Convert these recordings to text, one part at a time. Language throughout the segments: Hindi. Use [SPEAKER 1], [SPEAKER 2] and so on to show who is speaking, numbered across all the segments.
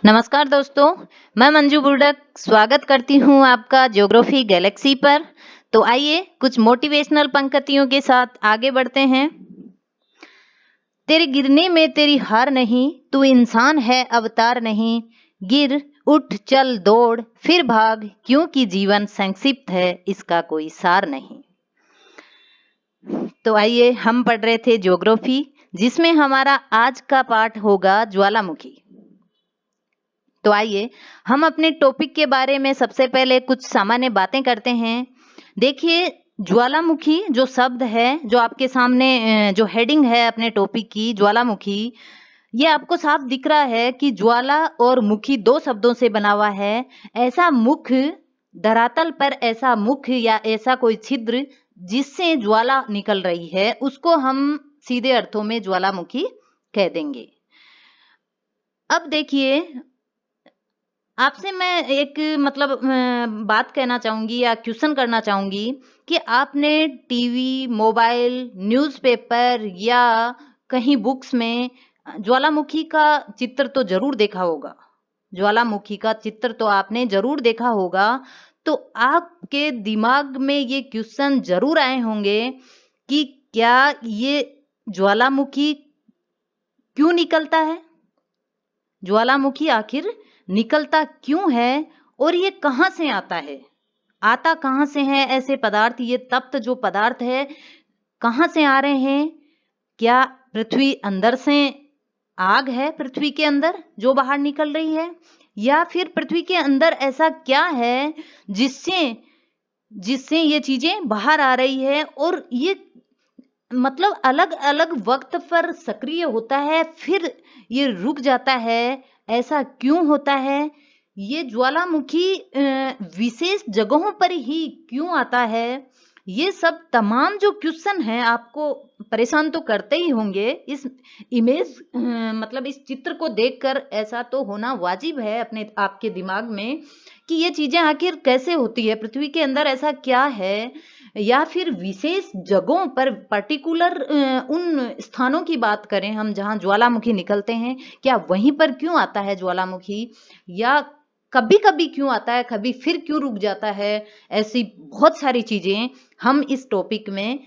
[SPEAKER 1] नमस्कार दोस्तों, मैं मंजू बुर्डक स्वागत करती हूँ आपका ज्योग्राफी गैलेक्सी पर। तो आइए कुछ मोटिवेशनल पंक्तियों के साथ आगे बढ़ते हैं। तेरे गिरने में तेरी हार नहीं, तू इंसान है अवतार नहीं। गिर उठ चल दौड़ फिर भाग, क्योंकि जीवन संक्षिप्त है इसका कोई सार नहीं। तो आइए हम पढ़ रहे थे ज्योग्राफी, जिसमें हमारा आज का पाठ होगा ज्वालामुखी। तो आइए हम अपने टॉपिक के बारे में सबसे पहले कुछ सामान्य बातें करते हैं। देखिए, ज्वालामुखी जो शब्द है, जो आपके सामने जो हेडिंग है अपने टॉपिक की, ज्वालामुखी, ये आपको साफ दिख रहा है कि ज्वाला और मुखी दो शब्दों से बना हुआ है। ऐसा मुख, धरातल पर ऐसा मुख या ऐसा कोई छिद्र जिससे ज्वाला निकल रही है, उसको हम सीधे अर्थों में ज्वालामुखी कह देंगे। अब देखिए, आपसे मैं एक बात कहना चाहूंगी या क्वेश्चन करना चाहूंगी कि आपने टीवी, मोबाइल, न्यूज़पेपर या कहीं बुक्स में ज्वालामुखी का चित्र तो जरूर देखा होगा। ज्वालामुखी का चित्र तो आपने जरूर देखा होगा। तो आपके दिमाग में ये क्वेश्चन जरूर आए होंगे कि क्या ये ज्वालामुखी क्यों निकलता है? ज्वालामुखी आखिर निकलता क्यों है और ये कहाँ से आता है? आता कहाँ से है ऐसे पदार्थ? ये तप्त जो पदार्थ है कहाँ से आ रहे हैं? क्या पृथ्वी अंदर से आग है पृथ्वी के अंदर जो बाहर निकल रही है, या फिर पृथ्वी के अंदर ऐसा क्या है जिससे जिससे ये चीजें बाहर आ रही है और ये अलग अलग वक्त पर सक्रिय होता है फिर ये रुक जाता है? ऐसा क्यों होता है? ये ज्वालामुखी विशेष जगहों पर ही क्यों आता है? ये सब तमाम जो क्वेश्चन हैं आपको परेशान तो करते ही होंगे। इस इमेज इस चित्र को देखकर ऐसा तो होना वाजिब है अपने आपके दिमाग में कि ये चीजें आखिर कैसे होती है, पृथ्वी के अंदर ऐसा क्या है, या फिर विशेष जगहों पर पर्टिकुलर उन स्थानों की बात करें हम जहां ज्वालामुखी निकलते हैं, क्या वहीं पर क्यों आता है ज्वालामुखी, या कभी कभी क्यों आता है, कभी फिर क्यों रुक जाता है? ऐसी बहुत सारी चीजें हम इस टॉपिक में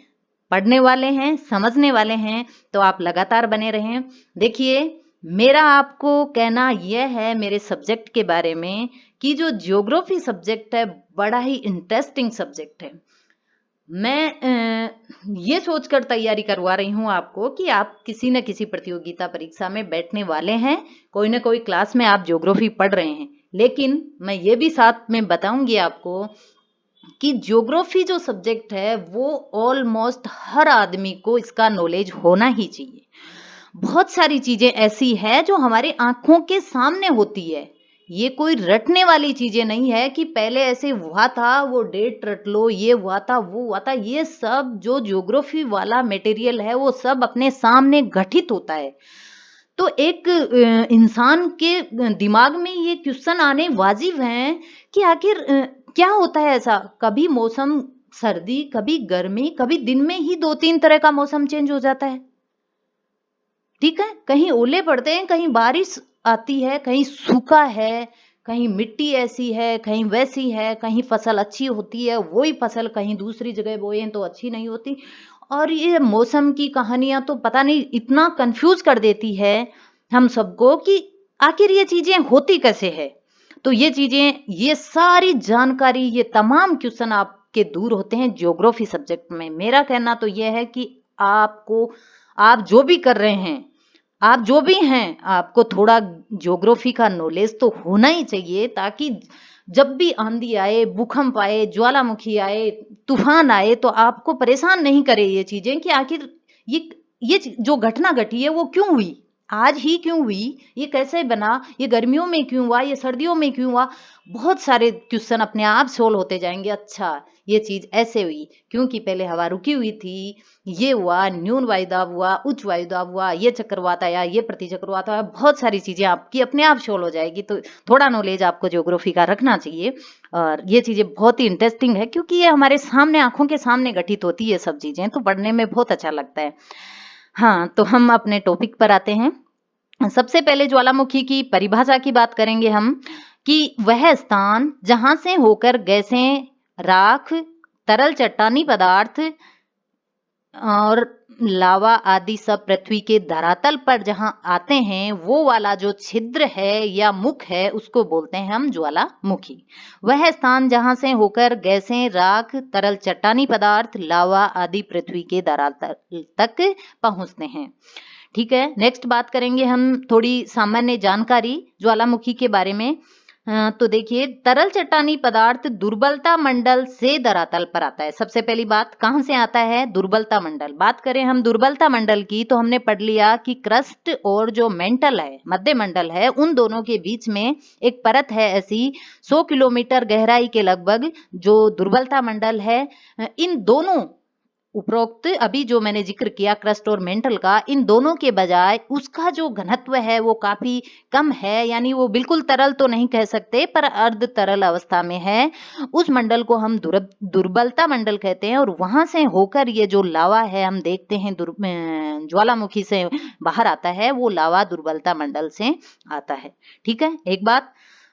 [SPEAKER 1] पढ़ने वाले हैं, समझने वाले हैं। तो आप लगातार बने रहें। देखिए, मेरा आपको कहना यह है मेरे सब्जेक्ट के बारे में कि जो ज्योग्राफी सब्जेक्ट है बड़ा ही इंटरेस्टिंग सब्जेक्ट है। मैं ये सोचकर तैयारी करवा रही हूँ आपको कि आप किसी न किसी प्रतियोगिता परीक्षा में बैठने वाले हैं, कोई ना कोई क्लास में आप ज्योग्राफी पढ़ रहे हैं। लेकिन मैं ये भी साथ में बताऊंगी आपको कि ज्योग्राफी जो सब्जेक्ट है वो ऑलमोस्ट हर आदमी को इसका नॉलेज होना ही चाहिए। बहुत सारी चीजें ऐसी है जो हमारे आंखों के सामने होती है। ये कोई रटने वाली चीजें नहीं है कि पहले ऐसे हुआ था, वो डेट रट लो, ये हुआ था, वो हुआ था। ये सब जो ज्योग्राफी वाला मटेरियल है वो सब अपने सामने घटित होता है। तो एक इंसान के दिमाग में ये क्वेश्चन आने वाजिब हैं कि आखिर क्या होता है ऐसा? कभी मौसम सर्दी, कभी गर्मी, कभी दिन में ही 2-3 तरह का मौसम चेंज हो जाता है। ठीक है, कहीं ओले पड़ते हैं, कहीं बारिश आती है, कहीं सूखा है, कहीं मिट्टी ऐसी है, कहीं वैसी है, कहीं फसल अच्छी होती है, वही फसल कहीं दूसरी जगह बोए तो अच्छी नहीं होती। और ये मौसम की कहानियां तो पता नहीं इतना कंफ्यूज कर देती है हम सबको कि आखिर ये चीजें होती कैसे है। तो ये चीजें, ये सारी जानकारी, ये तमाम क्वेश्चन आपके दूर होते हैं ज्योग्राफी सब्जेक्ट में। मेरा कहना तो यह है कि आपको, आप जो भी कर रहे हैं, आप जो भी हैं, आपको थोड़ा ज्योग्राफी का नॉलेज तो होना ही चाहिए, ताकि जब भी आंधी आए, भूकंप आए, ज्वालामुखी आए, तूफान आए, तो आपको परेशान नहीं करे ये चीजें कि आखिर ये जो घटना घटी है वो क्यों हुई, आज ही क्यों हुई, ये कैसे बना, ये गर्मियों में क्यों हुआ, ये सर्दियों में क्यों हुआ। बहुत सारे क्वेश्चन अपने आप सोल्व होते जाएंगे। अच्छा, ये चीज ऐसे हुई क्योंकि पहले हवा रुकी हुई थी, ये हुआ, न्यून वायुदाब हुआ, उच्च वायुदाब हुआ, ये चक्रवात आया, ये प्रतिचक्रवात आया। बहुत सारी चीजें आपकी अपने आप सोल्व हो जाएगी। तो थोड़ा नॉलेज आपको ज्योग्राफी का रखना चाहिए। और ये चीजें बहुत ही इंटरेस्टिंग है क्योंकि ये हमारे सामने, आंखों के सामने घटित होती है सब चीजें, तो पढ़ने में बहुत अच्छा लगता है। हाँ, तो हम अपने टॉपिक पर आते हैं। सबसे पहले ज्वालामुखी की परिभाषा की बात करेंगे हम कि वह स्थान जहां से होकर गैसें, राख, तरल चट्टानी पदार्थ और लावा आदि सब पृथ्वी के धरातल पर जहां आते हैं, वो वाला जो छिद्र है या मुख है, उसको बोलते हैं हम ज्वालामुखी। वह स्थान जहां से होकर गैसें, राख, तरल चट्टानी पदार्थ, लावा आदि पृथ्वी के धरातल तक पहुंचते हैं। ठीक है, नेक्स्ट बात करेंगे हम थोड़ी सामान्य जानकारी ज्वालामुखी के बारे में। तो देखिए, तरल चट्टानी पदार्थ दुर्बलता मंडल से धरातल पर आता है। सबसे पहली बात, कहां से आता है? दुर्बलता मंडल। बात करें हम दुर्बलता मंडल की, तो हमने पढ़ लिया कि क्रस्ट और जो मेंटल है, मध्य मंडल है, उन दोनों के बीच में एक परत है ऐसी 100 किलोमीटर गहराई के लगभग, जो दुर्बलता मंडल है। इन दोनों उपरोक्त अभी जो मैंने जिक्र किया क्रस्ट और मेंटल का, इन दोनों के बजाय उसका जो घनत्व है वो काफी कम है, यानी वो बिल्कुल तरल तो नहीं कह सकते पर अर्ध तरल अवस्था में है। उस मंडल को हम दुर्बलता मंडल कहते हैं, और वहां से होकर ये जो लावा है हम देखते हैं ज्वालामुखी से बाहर आता है, वो लावा दुर्बलता मंडल से आता है। ठीक है, एक बात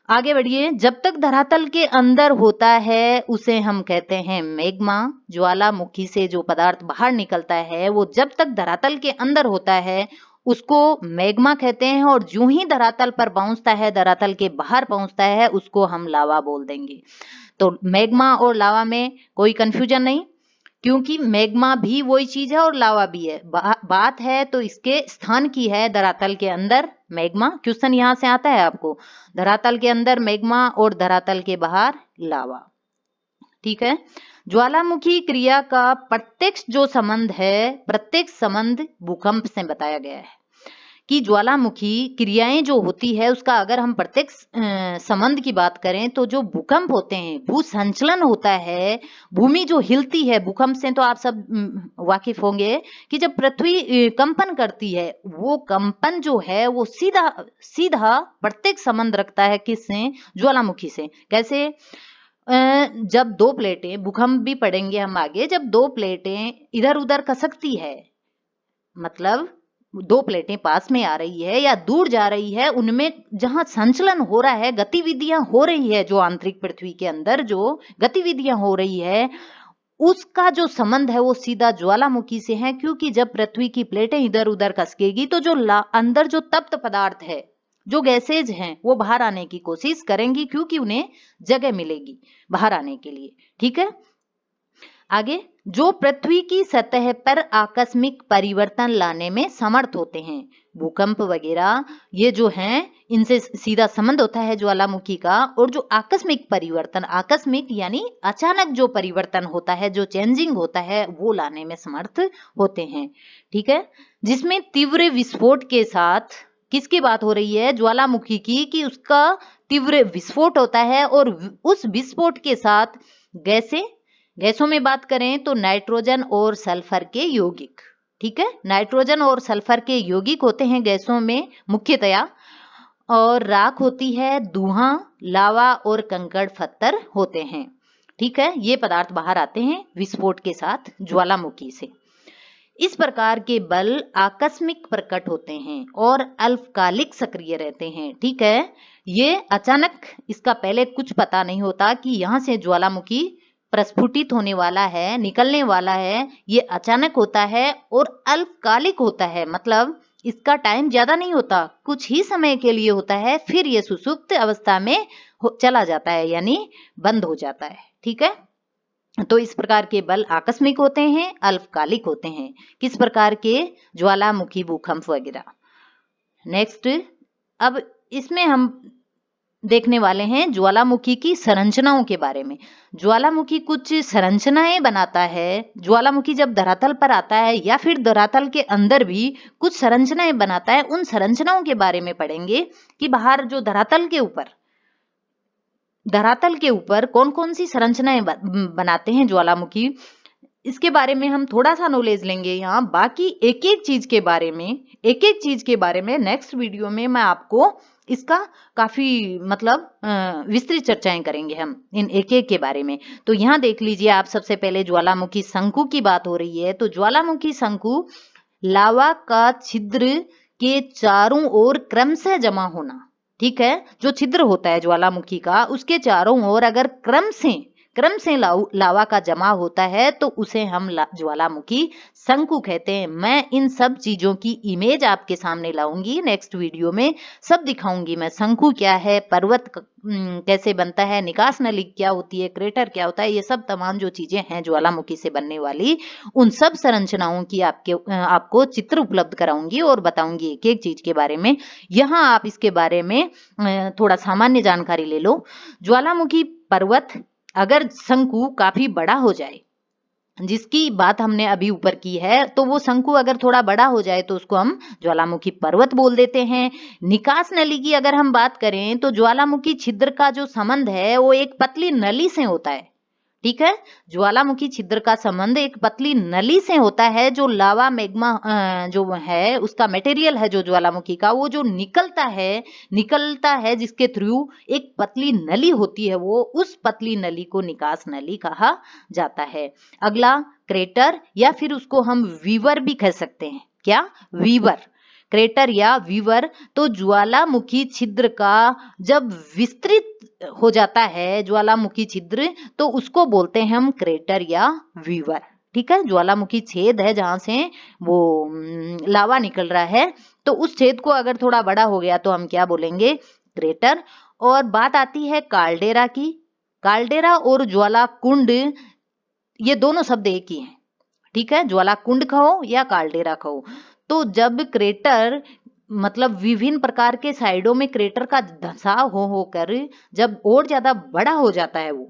[SPEAKER 1] आगे बढ़िए। जब तक धरातल के अंदर होता है उसे हम कहते हैं मैग्मा। ज्वालामुखी से जो पदार्थ बाहर निकलता है वो जब तक धरातल के अंदर होता है उसको मैग्मा कहते हैं, और जो ही धरातल पर पहुंचता है, धरातल के बाहर पहुंचता है, उसको हम लावा बोल देंगे। तो मैग्मा और लावा में कोई कंफ्यूजन नहीं, क्योंकि मैग्मा भी वही चीज है और लावा भी है। बात है तो इसके स्थान की है, धरातल के अंदर मैग्मा। क्वेश्चन यहां से आता है आपको, धरातल के अंदर मैग्मा और धरातल के बाहर लावा। ठीक है, ज्वालामुखी क्रिया का प्रत्यक्ष जो संबंध है, प्रत्यक्ष संबंध भूकंप से बताया गया है कि ज्वालामुखी क्रियाएं जो होती है उसका अगर हम प्रत्यक्ष संबंध की बात करें तो जो भूकंप होते हैं, भू संचलन होता है, भूमि जो हिलती है, भूकंप से तो आप सब वाकिफ होंगे कि जब पृथ्वी कंपन करती है, वो कंपन जो है वो सीधा सीधा प्रत्यक्ष संबंध रखता है किससे? ज्वालामुखी से। कैसे? जब दो प्लेटें, भूकंप भी पढ़ेंगे हम आगे, जब दो प्लेटें इधर उधर खसकती है, मतलब दो प्लेटें पास में आ रही है या दूर जा रही है, उनमें जहां संचलन हो रहा है, गतिविधियां हो रही है, जो आंतरिक पृथ्वी के अंदर जो गतिविधियां हो रही है, उसका जो संबंध है वो सीधा ज्वालामुखी से है। क्योंकि जब पृथ्वी की प्लेटें इधर उधर खसकेगी तो जो अंदर जो तप्त पदार्थ है, जो गैसेज हैं, वो बाहर आने की कोशिश करेंगी, क्योंकि उन्हें जगह मिलेगी बाहर आने के लिए। ठीक है, आगे, जो पृथ्वी की सतह पर आकस्मिक परिवर्तन लाने में समर्थ होते हैं, भूकंप वगैरह ये जो हैं, इनसे सीधा संबंध होता है ज्वालामुखी का। और जो आकस्मिक परिवर्तन, आकस्मिक यानी अचानक जो परिवर्तन होता है, जो चेंजिंग होता है, वो लाने में समर्थ होते हैं। ठीक है, जिसमें तीव्र विस्फोट के साथ, किसकी बात हो रही है? ज्वालामुखी की, कि उसका तीव्र विस्फोट होता है, और उस विस्फोट के साथ गैसों में बात करें तो नाइट्रोजन और सल्फर के यौगिक। ठीक है, नाइट्रोजन और सल्फर के यौगिक होते हैं गैसों में मुख्यतया, और राख होती है, धुआं, लावा और कंकड़ पत्थर होते हैं। ठीक है, ये पदार्थ बाहर आते हैं विस्फोट के साथ ज्वालामुखी से। इस प्रकार के बल आकस्मिक प्रकट होते हैं और अल्पकालिक सक्रिय रहते हैं। ठीक है, ये अचानक, इसका पहले कुछ पता नहीं होता कि यहाँ से ज्वालामुखी प्रस्फुटित होने वाला है, निकलने वाला है, ये अचानक होता है और अल्पकालिक होता है, मतलब इसका टाइम ज्यादा नहीं होता, कुछ ही समय के लिए होता है, फिर ये सुसुप्त अवस्था में चला जाता है, यानी बंद हो जाता है। ठीक है, तो इस प्रकार के बल आकस्मिक होते हैं, अल्पकालिक होते हैं। किस प्रकार के? ज्वालामुखी भूकंप वगैरह। नेक्स्ट, अब इसमें हम देखने वाले हैं ज्वालामुखी की संरचनाओं के बारे में। ज्वालामुखी कुछ संरचनाएं बनाता है। ज्वालामुखी जब धरातल पर आता है या फिर धरातल के अंदर भी कुछ संरचनाएं बनाता है, उन संरचनाओं के बारे में पढ़ेंगे कि बाहर जो धरातल के ऊपर कौन कौन सी संरचनाएं बनाते हैं ज्वालामुखी। इसके बारे में हम थोड़ा सा नॉलेज लेंगे यहाँ। बाकी एक एक चीज के बारे में नेक्स्ट वीडियो में मैं आपको इसका काफी मतलब विस्तृत चर्चाएं करेंगे हम इन एक एक के बारे में। तो यहाँ देख लीजिए आप, सबसे पहले ज्वालामुखी शंकु की बात हो रही है। तो ज्वालामुखी शंकु लावा का छिद्र के चारों ओर क्रमशः जमा होना, ठीक है। जो छिद्र होता है ज्वालामुखी का, उसके चारों ओर अगर क्रम से लावा का जमा होता है तो उसे हम ज्वालामुखी शंकु कहते हैं। मैं इन सब चीजों की इमेज आपके सामने लाऊंगी नेक्स्ट वीडियो में, सब दिखाऊंगी मैं। शंकु क्या है, पर्वत कैसे बनता है, निकास नली क्या होती है, क्रेटर क्या होता है, ये सब तमाम जो चीजें हैं ज्वालामुखी से बनने वाली, उन सब संरचनाओं की आपको चित्र उपलब्ध कराऊंगी और बताऊंगी एक एक चीज के बारे में। यहाँ आप इसके बारे में थोड़ा सामान्य जानकारी ले लो। ज्वालामुखी पर्वत अगर शंकु काफी बड़ा हो जाए, जिसकी बात हमने अभी ऊपर की है, तो वो शंकु अगर थोड़ा बड़ा हो जाए तो उसको हम ज्वालामुखी पर्वत बोल देते हैं। निकास नली की अगर हम बात करें तो ज्वालामुखी छिद्र का जो संबंध है वो एक पतली नली से होता है, ठीक है। ज्वालामुखी छिद्र का संबंध एक पतली नली से होता है। जो लावा मैग्मा जो है उसका मटेरियल है जो ज्वालामुखी का, वो जो निकलता है जिसके थ्रू एक पतली नली होती है, वो उस पतली नली को निकास नली कहा जाता है। अगला क्रेटर, या फिर उसको हम वीवर भी कह सकते हैं। क्या? वीवर, क्रेटर या वीवर। तो ज्वालामुखी छिद्र का जब विस्तृत हो जाता है ज्वालामुखी छिद्र, तो उसको बोलते हैं हम क्रेटर या वीवर, ठीक है। ज्वालामुखी छेद है जहां से वो लावा निकल रहा है, तो उस छेद को अगर थोड़ा बड़ा हो गया तो हम क्या बोलेंगे? क्रेटर। और बात आती है काल्डेरा की। काल्डेरा और ज्वाला कुंड, ये दोनों शब्द एक ही हैं, ठीक है। ज्वाला कुंड कहो या काल्डेरा कहो। तो जब क्रेटर मतलब विभिन्न प्रकार के साइडों में क्रेटर का धंसाव होकर जब और ज्यादा बड़ा हो जाता है, वो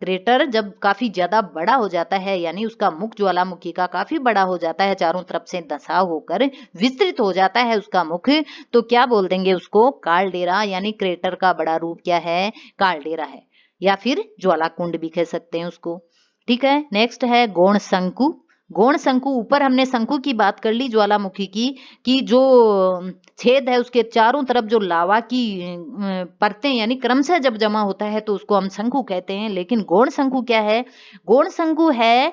[SPEAKER 1] क्रेटर जब काफी ज्यादा बड़ा हो जाता है, यानी उसका मुख ज्वालामुखी का काफी बड़ा हो जाता है, चारों तरफ से धंसाव होकर विस्तृत हो जाता है उसका मुख, तो क्या बोल देंगे उसको? काल्डेरा। यानी क्रेटर का बड़ा रूप क्या है? काल्डेरा है, या फिर ज्वाला कुंड भी कह सकते हैं उसको, ठीक है। नेक्स्ट है गौण शंकु। गौण शंकु, ऊपर हमने शंकु की बात कर ली ज्वालामुखी की, कि जो छेद है उसके चारों तरफ जो लावा की परतें यानी क्रमशः जब जमा होता है तो उसको हम शंकु कहते हैं। लेकिन गौण शंकु क्या है? गौण शंकु है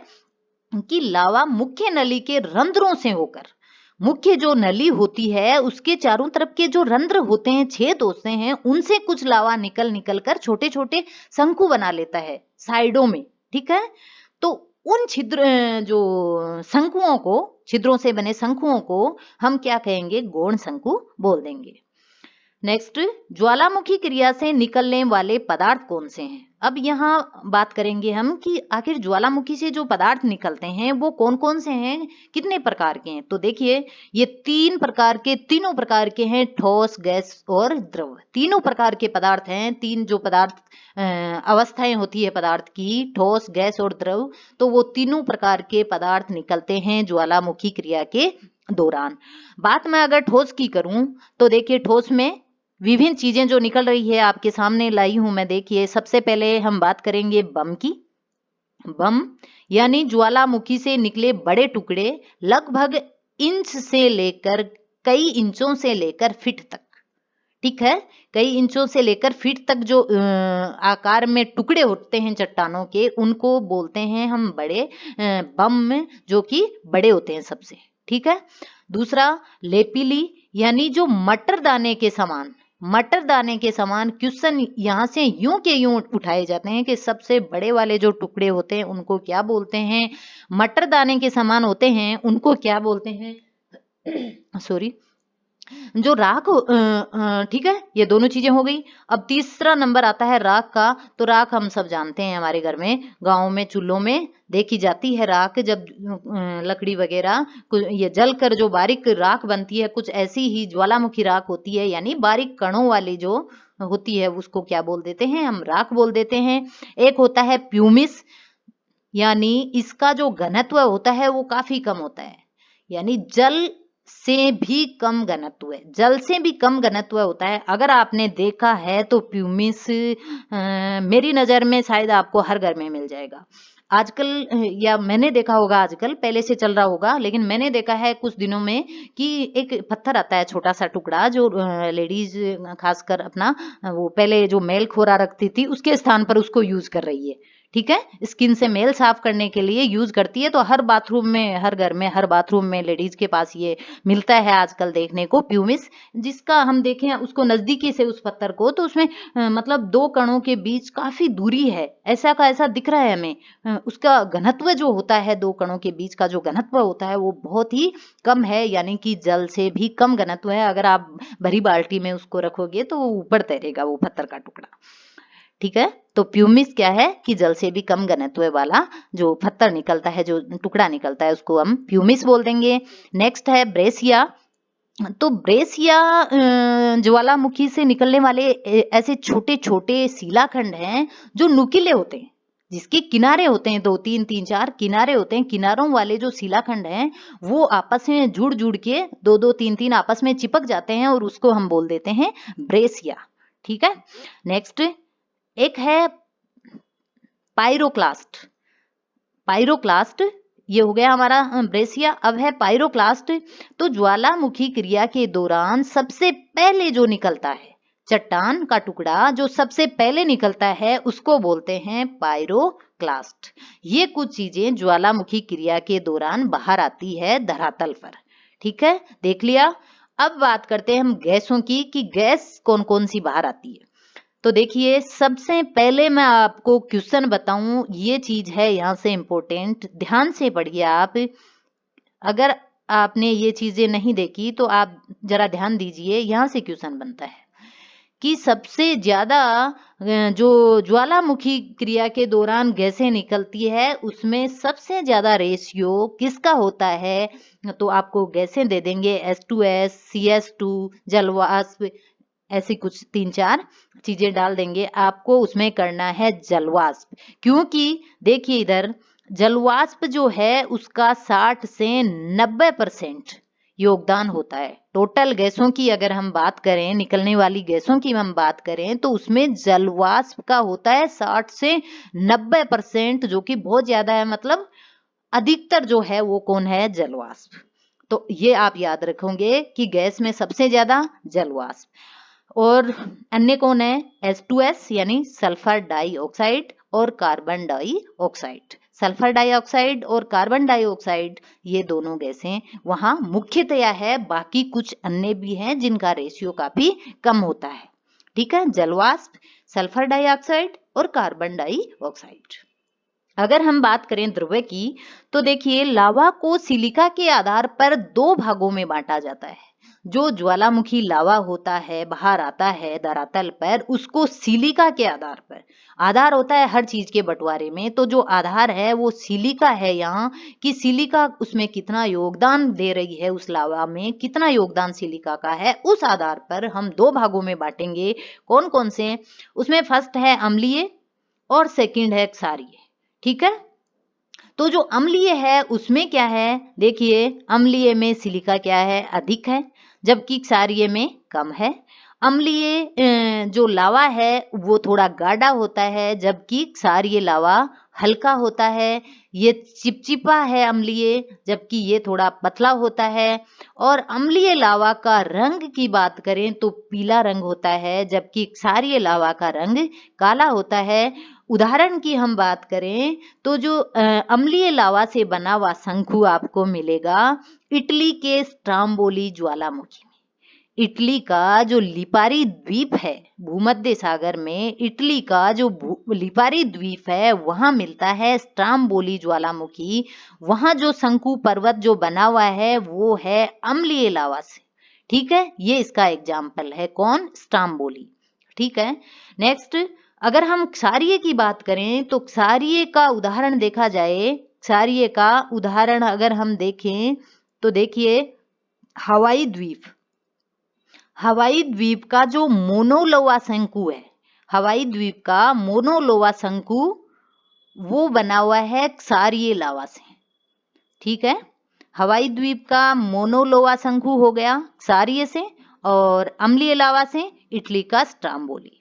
[SPEAKER 1] कि लावा मुख्य नली के रंध्रों से होकर, मुख्य जो नली होती है उसके चारों तरफ के जो रंध्र होते हैं, छेद होते हैं, उनसे कुछ लावा निकल कर छोटे छोटे शंकु बना लेता है साइडों में, ठीक है। तो उन जो शंकुओं को, छिद्रों से बने शंकुओं को हम क्या कहेंगे? गौण शंकु बोल देंगे। नेक्स्ट, ज्वालामुखी क्रिया से निकलने वाले पदार्थ कौन से हैं? अब यहाँ बात करेंगे हम कि आखिर ज्वालामुखी से जो पदार्थ निकलते हैं वो कौन कौन से हैं, कितने प्रकार के हैं। तो देखिए, ये तीनों प्रकार के हैं, ठोस, गैस और द्रव। तीनों प्रकार के पदार्थ हैं। तीन जो पदार्थ अवस्थाएं होती है पदार्थ की, ठोस, गैस और द्रव, तो वो तीनों प्रकार के पदार्थ निकलते हैं ज्वालामुखी क्रिया के दौरान। बात मैं अगर ठोस की करूं तो देखिए, ठोस में विभिन्न चीजें जो निकल रही है आपके सामने लाई हूं मैं। देखिए, सबसे पहले हम बात करेंगे बम की। बम यानी ज्वालामुखी से निकले बड़े टुकड़े, लगभग इंच से लेकर कई इंचों से लेकर फीट तक, ठीक है। कई इंचों से लेकर फीट तक जो आकार में टुकड़े होते हैं चट्टानों के, उनको बोलते हैं हम बड़े बम, जो कि बड़े होते हैं सबसे, ठीक है। दूसरा, लेपिली यानी जो मटर दाने के समान क्वेश्चन यहाँ से यूं के यूं उठाए जाते हैं कि सबसे बड़े वाले जो टुकड़े होते हैं उनको क्या बोलते हैं? मटर दाने के समान होते हैं, उनको क्या बोलते हैं? सॉरी, जो राख, ठीक है। ये दोनों चीजें हो गई। अब तीसरा नंबर आता है राख का। तो राख हम सब जानते हैं, हमारे घर में, गाँव में चूल्हों में देखी जाती है राख। जब लकड़ी वगैरह ये जल कर जो बारीक राख बनती है, कुछ ऐसी ही ज्वालामुखी राख होती है, यानी बारीक कणों वाली जो होती है उसको क्या बोल देते हैं? हम राख बोल देते हैं। एक होता है प्यूमिस, यानी इसका जो घनत्व होता है वो काफी कम होता है, यानी जल से भी कम घनत्व होता है। अगर आपने देखा है तो प्यूमिस मेरी नजर में शायद आपको हर घर में मिल जाएगा आजकल, या मैंने देखा होगा आजकल, पहले से चल रहा होगा, लेकिन मैंने देखा है कुछ दिनों में कि एक पत्थर आता है छोटा सा टुकड़ा, जो लेडीज खासकर अपना वो पहले जो मेल खोरा रखती थी उसके स्थान पर उसको यूज कर रही है, ठीक है, स्किन से मेल साफ करने के लिए यूज करती है। तो हर बाथरूम में, हर घर में, हर बाथरूम में लेडीज के पास ये मिलता है आजकल देखने को, प्यूमिस, जिसका हम देखें उसको नजदीकी से उस पत्थर को, तो उसमें मतलब दो कणों के बीच काफी दूरी है, ऐसा का ऐसा दिख रहा है हमें। उसका घनत्व जो होता है, दो कणों के बीच का जो घनत्व होता है वो बहुत ही कम है, यानी कि जल से भी कम घनत्व है। अगर आप भरी बाल्टी में उसको रखोगे तो वो ऊपर तैरेगा वो पत्थर का टुकड़ा। ठीक है, तो प्यूमिस क्या है कि जल से भी कम घनत्व वाला जो पत्थर निकलता है, जो टुकड़ा निकलता है, उसको हम प्यूमिस बोल देंगे। नेक्स्ट है ब्रेसिया। तो ब्रेसिया ज्वालामुखी से निकलने वाले ऐसे छोटे छोटे शिलाखंड हैं जो नुकीले होते हैं, जिसके किनारे होते हैं, दो तीन तीन चार किनारे होते हैं। किनारों वाले जो शिलाखंड हैं वो आपस में जुड़ जुड़ के दो दो तीन तीन आपस में चिपक जाते हैं, और उसको हम बोल देते हैं ब्रेसिया। ठीक है, नेक्स्ट एक है पाइरोक्लास्ट। पाइरोक्लास्ट ये हो गया हमारा ब्रेसिया। अब है पाइरोक्लास्ट। तो ज्वालामुखी क्रिया के दौरान सबसे पहले जो निकलता है, चट्टान का टुकड़ा जो सबसे पहले निकलता है, उसको बोलते हैं पाइरोक्लास्ट। ये कुछ चीजें ज्वालामुखी क्रिया के दौरान बाहर आती है धरातल पर। ठीक है, देख लिया। अब बात करते हैं हम गैसों की, कि गैस कौन कौन सी बाहर आती है। तो देखिए, सबसे पहले मैं आपको क्वेश्चन बताऊं, ये चीज है यहाँ से इम्पोर्टेंट, ध्यान से पढ़िए आप। अगर आपने ये चीजें नहीं देखी तो आप जरा ध्यान दीजिए, यहाँ से क्वेश्चन बनता है कि सबसे ज्यादा जो ज्वालामुखी क्रिया के दौरान गैसें निकलती है, उसमें सबसे ज्यादा रेशियो किसका होता है। तो आपको गैसें दे देंगे H2S, CS2, जलवाष्प, ऐसी कुछ तीन चार चीजें डाल देंगे। आपको उसमें करना है जलवाष्प, क्योंकि देखिए इधर जलवाष्प जो है उसका 60 से 90% योगदान होता है। टोटल गैसों की अगर हम बात करें, निकलने वाली गैसों की हम बात करें, तो उसमें जलवाष्प का होता है 60 से 90%, जो कि बहुत ज्यादा है। मतलब अधिकतर जो है वो कौन है, जलवाष्प। तो ये आप याद रखोगे कि गैस में सबसे ज्यादा जलवाष्प। और अन्य कौन है, H2S यानी सल्फर डाइऑक्साइड और कार्बन डाइऑक्साइड। सल्फर डाइऑक्साइड और कार्बन डाइऑक्साइड ये दोनों गैसें वहां मुख्यतया है, बाकी कुछ अन्य भी हैं जिनका रेशियो काफी कम होता है। ठीक है, जलवाष्प, सल्फर डाइऑक्साइड और कार्बन डाइऑक्साइड। अगर हम बात करें द्रव्य की, तो देखिए लावा को सिलिका के आधार पर दो भागों में बांटा जाता है। जो ज्वालामुखी लावा होता है, बाहर आता है धरातल पर, उसको सिलिका के आधार पर, आधार होता है हर चीज के बंटवारे में, तो जो आधार है वो सिलिका है। यहाँ कि सिलिका उसमें कितना योगदान दे रही है, उस लावा में कितना योगदान सिलिका का है, उस आधार पर हम दो भागों में बांटेंगे। कौन कौन से, उसमें फर्स्ट है अम्लीय और सेकंड है क्षारीय। ठीक है, तो जो अम्लीय है उसमें क्या है, देखिए अम्लीय में सिलिका क्या है, अधिक है, जबकि क्षारीय में कम है। अम्लीय जो लावा है वो थोड़ा गाढ़ा होता है, जबकि क्षारीय लावा हल्का होता है। ये चिपचिपा है अम्लीय, जबकि ये थोड़ा पतला होता है। और अम्लीय लावा का रंग की बात करें तो पीला रंग होता है, जबकि क्षारीय लावा का रंग काला होता है। उदाहरण की हम बात करें तो जो अम्लीय लावा से बना हुआ शंकु आपको मिलेगा इटली के स्ट्राम्बोली ज्वालामुखी में। इटली का जो लिपारी द्वीप है, भूमध्य सागर में इटली का जो लिपारी द्वीप है, वहां मिलता है स्ट्राम्बोली ज्वालामुखी। वहां जो शंकु पर्वत जो बना हुआ है वो है अम्लीय लावा से। ठीक है, ये इसका एग्जाम्पल है, कौन, स्ट्राम्बोली। ठीक है, नेक्स्ट अगर हम क्षारीय की बात करें तो क्षारीय का उदाहरण देखा जाए, क्षारीय का उदाहरण अगर हम देखें तो देखिए हवाई द्वीप। हवाई द्वीप का जो मोनोलोवा शंकु है, हवाई द्वीप का मोनोलोवा शंकु वो बना हुआ है क्षारीय लावा से। ठीक है, हवाई द्वीप का मोनोलोवा शंकु हो गया क्षारीय से, और अम्लीय लावा से इटली का स्ट्राम्बोली।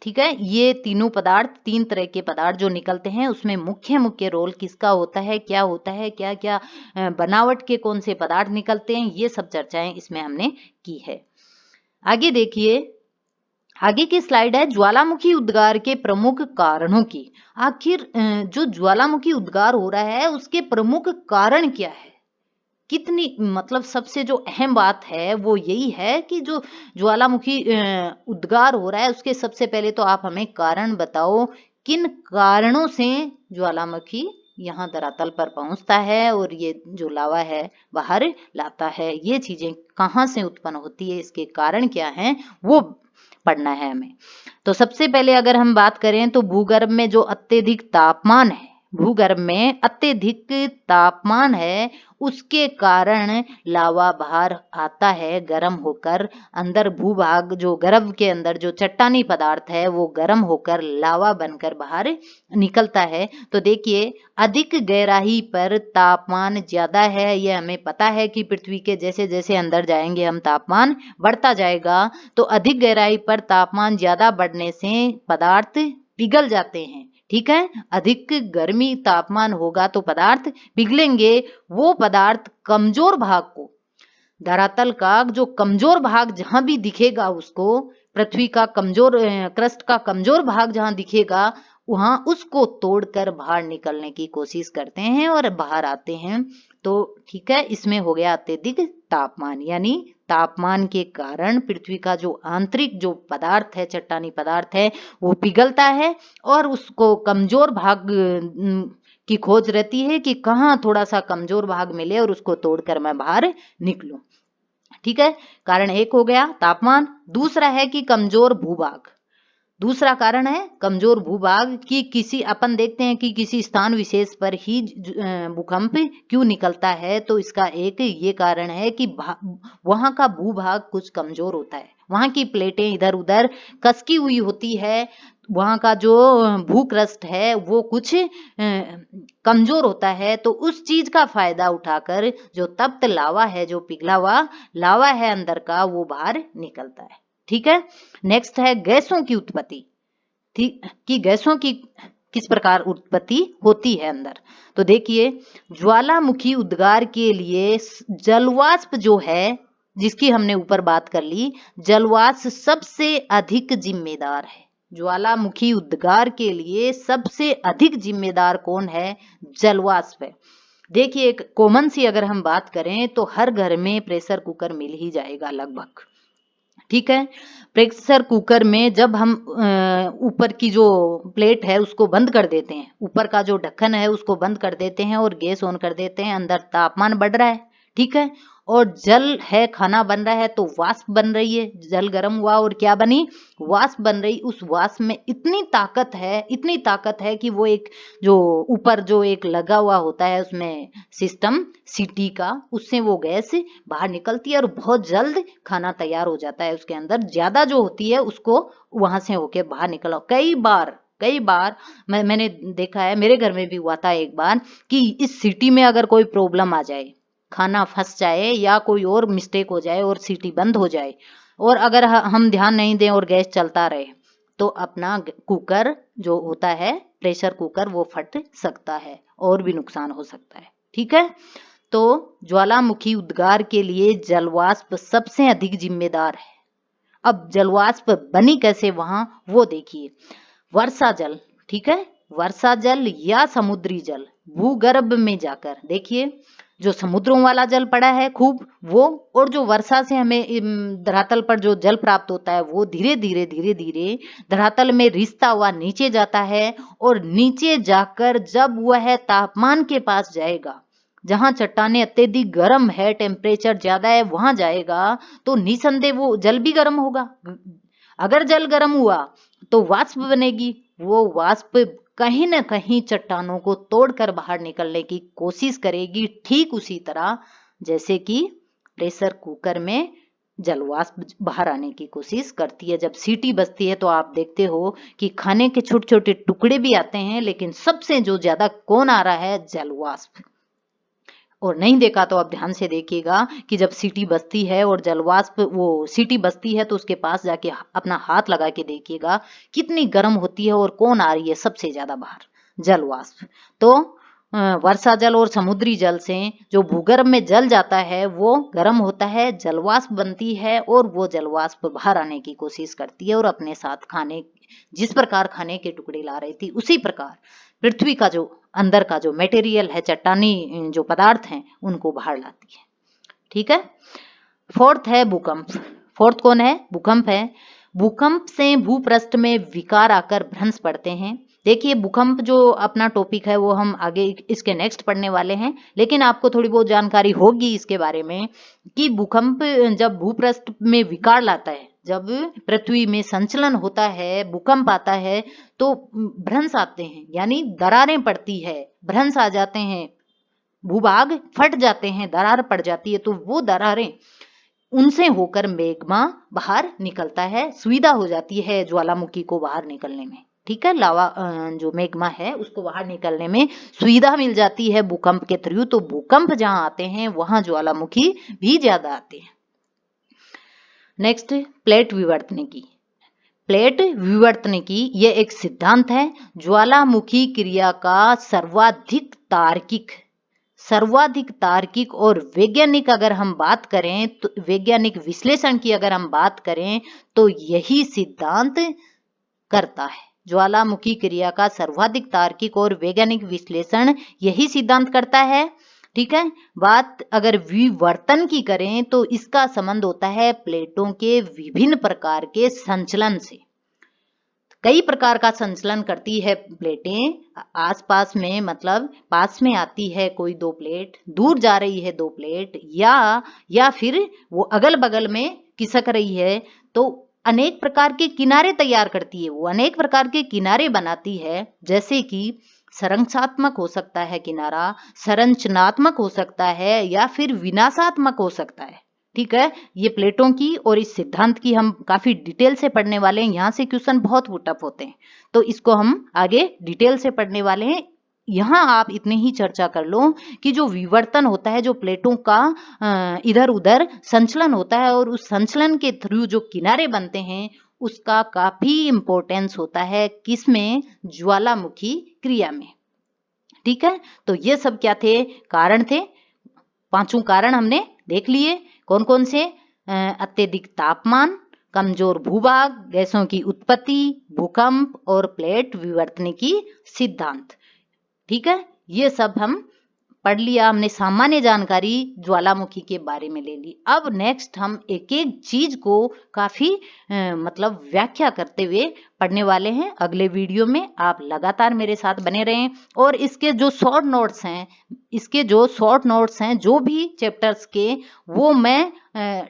[SPEAKER 1] ठीक है, ये तीनों पदार्थ, तीन तरह के पदार्थ जो निकलते हैं, उसमें मुख्य मुख्य रोल किसका होता है, क्या होता है, क्या क्या बनावट के कौन से पदार्थ निकलते हैं, ये सब चर्चाएं इसमें हमने की है। आगे देखिए, आगे की स्लाइड है ज्वालामुखी उद्गार के प्रमुख कारणों की। आखिर जो ज्वालामुखी उद्गार हो रहा है उसके प्रमुख कारण क्या है? कितनी मतलब सबसे जो अहम बात है वो यही है कि जो ज्वालामुखी उद्गार हो रहा है उसके सबसे पहले तो आप हमें कारण बताओ, किन कारणों से ज्वालामुखी यहाँ धरातल पर पहुंचता है और ये जो लावा है बाहर लाता है, ये चीजें कहाँ से उत्पन्न होती है, इसके कारण क्या हैं वो पढ़ना है हमें। तो सबसे पहले अगर हम बात करें तो भूगर्भ में जो अत्यधिक तापमान है, भूगर्भ में अत्यधिक तापमान है उसके कारण लावा बाहर आता है गर्म होकर। अंदर भूभाग जो गर्भ के अंदर जो चट्टानी पदार्थ है वो गर्म होकर लावा बनकर बाहर निकलता है। तो देखिए अधिक गहराई पर तापमान ज्यादा है, ये हमें पता है कि पृथ्वी के जैसे जैसे अंदर जाएंगे हम तापमान बढ़ता जाएगा। तो अधिक गहराई पर तापमान ज्यादा बढ़ने से पदार्थ पिघल जाते हैं। ठीक है, अधिक गर्मी तापमान होगा तो पदार्थ पिघलेंगे। वो पदार्थ कमजोर भाग को, धरातल का जो कमजोर भाग जहां भी दिखेगा उसको, पृथ्वी का कमजोर क्रस्ट का कमजोर भाग जहां दिखेगा वहां उसको तोड़कर बाहर निकलने की कोशिश करते हैं और बाहर आते हैं। तो ठीक है, इसमें हो गया अत्यधिक तापमान, यानी तापमान के कारण पृथ्वी का जो आंतरिक जो पदार्थ है, चट्टानी पदार्थ है, वो पिघलता है और उसको कमजोर भाग की खोज रहती है कि कहाँ थोड़ा सा कमजोर भाग मिले और उसको तोड़कर मैं बाहर निकलूं। ठीक है, कारण एक हो गया तापमान। दूसरा है कि कमजोर भूभाग, दूसरा कारण है कमजोर भूभाग की किसी, अपन देखते हैं कि किसी स्थान विशेष पर ही भूकंप क्यों निकलता है, तो इसका एक ये कारण है कि वहां का भूभाग कुछ कमजोर होता है, वहां की प्लेटें इधर उधर कसकी हुई होती है, वहां का जो भूक्रस्ट है वो कुछ कमजोर होता है। तो उस चीज का फायदा उठाकर जो तप्त लावा है, जो पिघला हुआ लावा है अंदर का, वो बाहर निकलता है। ठीक है, नेक्स्ट है गैसों की उत्पत्ति। ठीक, कि गैसों की किस प्रकार उत्पत्ति होती है अंदर। तो देखिए ज्वालामुखी उद्गार के लिए जलवाष्प जो है, जिसकी हमने ऊपर बात कर ली, जलवाष्प सबसे अधिक जिम्मेदार है। ज्वालामुखी उद्गार के लिए सबसे अधिक जिम्मेदार कौन है? जलवाष्प है। देखिए एक कॉमन सी अगर हम बात करें तो हर घर में प्रेशर कुकर मिल ही जाएगा लगभग। ठीक है, प्रेशर कुकर में जब हम ऊपर की जो प्लेट है उसको बंद कर देते हैं, ऊपर का जो ढक्कन है उसको बंद कर देते हैं और गैस ऑन कर देते हैं, अंदर तापमान बढ़ रहा है। ठीक है, और जल है, खाना बन रहा है तो वाष्प बन रही है, जल गर्म हुआ और क्या बनी? वाष्प बन रही। उस वाष्प में इतनी ताकत है, इतनी ताकत है कि वो एक जो ऊपर जो एक लगा हुआ होता है उसमें सिस्टम सीटी का, उससे वो गैस बाहर निकलती है और बहुत जल्द खाना तैयार हो जाता है। उसके अंदर ज्यादा जो होती है उसको वहां से होके बाहर निकला। कई बार मैंने देखा है, मेरे घर में भी हुआ था एक बार कि इस सीटी में अगर कोई प्रॉब्लम आ जाए, खाना फंस जाए या कोई और मिस्टेक हो जाए और सीटी बंद हो जाए, और अगर हम ध्यान नहीं दें और गैस चलता रहे तो अपना कुकर जो होता है प्रेशर कुकर वो फट सकता है और भी नुकसान हो सकता है। ठीक है, तो ज्वालामुखी उद्गार के लिए जलवाष्प सबसे अधिक जिम्मेदार है। अब जलवाष्प बनी कैसे वहां, वो देखिए। वर्षा जल, ठीक है, वर्षा जल या समुद्री जल भूगर्भ में जाकर, देखिए जो समुद्रों वाला जल पड़ा है खूब वो, और जो वर्षा से हमें धरातल पर जो जल प्राप्त होता है वो धीरे धीरे धरातल में रिसता हुआ नीचे जाता है, और नीचे जाकर जब वह तापमान के पास जाएगा, जहां चट्टाने अत्यधिक गर्म है, टेम्परेचर ज्यादा है, वहां जाएगा तो निसंदेह वो जल भी गर्म होगा। अगर जल गर्म हुआ तो वाष्प बनेगी, वो वाष्प कहीं न कहीं चट्टानों को तोड़कर बाहर निकलने की कोशिश करेगी, ठीक उसी तरह जैसे कि प्रेशर कुकर में जलवाष्प बाहर आने की कोशिश करती है। जब सीटी बजती है तो आप देखते हो कि खाने के छोटे छोटे टुकड़े भी आते हैं, लेकिन सबसे जो ज्यादा कौन आ रहा है? जलवाष्प। और नहीं देखा तो आप ध्यान से देखिएगा कि जब सीटी बजती है और जलवाष्प वो सीटी बजती है तो उसके पास जाके अपना हाथ लगा के देखिएगा कितनी गर्म होती है और कौन आ रही है सबसे ज्यादा बाहर? जलवाष्प। तो वर्षा जल और समुद्री जल से जो भूगर्भ में जल जाता है वो गर्म होता है, जलवाष्प बनती है और वो जलवाष्प बाहर आने की कोशिश करती है और अपने साथ खाने, जिस प्रकार खाने के टुकड़े ला रही थी उसी प्रकार पृथ्वी का जो अंदर का जो मटेरियल है, चट्टानी जो पदार्थ हैं, उनको बाहर लाती है। ठीक है। फोर्थ है भूकंप। फोर्थ कौन है? भूकंप है। भूकंप से भूपृष्ठ में विकार आकर भ्रंश पड़ते हैं। देखिए भूकंप जो अपना टॉपिक है वो हम आगे इसके नेक्स्ट पढ़ने वाले हैं, लेकिन आपको थोड़ी बहुत जानकारी होगी इसके बारे में कि भूकंप जब भूपृष्ठ में विकार लाता है, जब पृथ्वी में संचलन होता है, भूकंप आता है तो भ्रंश आते हैं, यानी दरारें पड़ती है, भ्रंश आ जाते हैं, भूभाग फट जाते हैं, दरार पड़ जाती है, तो वो दरारें उनसे होकर मैग्मा बाहर निकलता है, सुविधा हो जाती है ज्वालामुखी को बाहर निकलने में। ठीक है, लावा जो मैग्मा है उसको बाहर निकलने में सुविधा मिल जाती है भूकंप के थ्रू। तो भूकंप जहां आते हैं वहां ज्वालामुखी भी ज्यादा आते हैं। नेक्स्ट, प्लेट विवर्तनिकी। प्लेट विवर्तनिकी ये एक सिद्धांत है ज्वालामुखी क्रिया का सर्वाधिक तार्किक और वैज्ञानिक अगर हम बात करें तो वैज्ञानिक विश्लेषण की अगर हम बात करें तो यही सिद्धांत करता है। ज्वालामुखी क्रिया का सर्वाधिक तार्किक और वैज्ञानिक विश्लेषण यही सिद्धांत करता है। ठीक है। बात अगर विवर्तन की करें तो इसका संबंध होता है प्लेटों के विभिन्न प्रकार के संचलन से। कई प्रकार का संचलन करती है प्लेटें आसपास में, मतलब पास में आती है कोई दो प्लेट, दूर जा रही है दो प्लेट, या फिर वो अगल बगल में खिसक रही है, तो अनेक प्रकार के किनारे तैयार करती है, वो अनेक प्रकार के किनारे बनाती है। जैसे कि संरचनात्मक हो सकता है किनारा, संरचनात्मक हो सकता है, या फिर विनाशात्मक हो सकता है। ठीक है, ये प्लेटों की और इस सिद्धांत की हम काफी डिटेल से पढ़ने वाले हैं। यहाँ से क्वेश्चन बहुत टफ होते हैं, तो इसको हम आगे डिटेल से पढ़ने वाले हैं। यहाँ आप इतने ही चर्चा कर लो कि जो विवर्तन होता है, जो प्लेटों का इधर उधर संचलन होता है और उस संचलन के थ्रू जो किनारे बनते हैं उसका काफी इंपॉर्टेंस होता है किसमें? ज्वालामुखी क्रिया में। ठीक है, तो ये सब क्या थे? कारण थे। पांचों कारण हमने देख लिए। कौन कौन से? अत्यधिक तापमान, कमजोर भूभाग, गैसों की उत्पत्ति, भूकंप और प्लेट विवर्तनिकी सिद्धांत। ठीक है, ये सब हम पढ़ लिया हमने, सामान्य जानकारी ज्वालामुखी के बारे में ले ली। अब नेक्स्ट हम एक एक चीज को काफी मतलब व्याख्या करते हुए पढ़ने वाले हैं अगले वीडियो में। आप लगातार मेरे साथ बने रहें। और इसके जो शॉर्ट नोट्स हैं जो भी चैप्टर्स के, वो मैं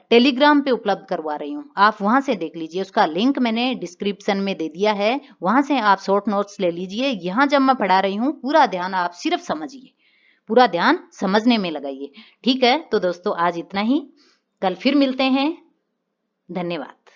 [SPEAKER 1] टेलीग्राम पे उपलब्ध करवा रही हूँ, आप वहां से देख लीजिए। उसका लिंक मैंने डिस्क्रिप्शन में दे दिया है, वहां से आप शॉर्ट नोट्स ले लीजिए। यहाँ जब मैं पढ़ा रही हूँ पूरा ध्यान आप सिर्फ समझिए, पूरा ध्यान समझने में लगाइए। ठीक है, तो दोस्तों आज इतना ही, कल फिर मिलते हैं। धन्यवाद।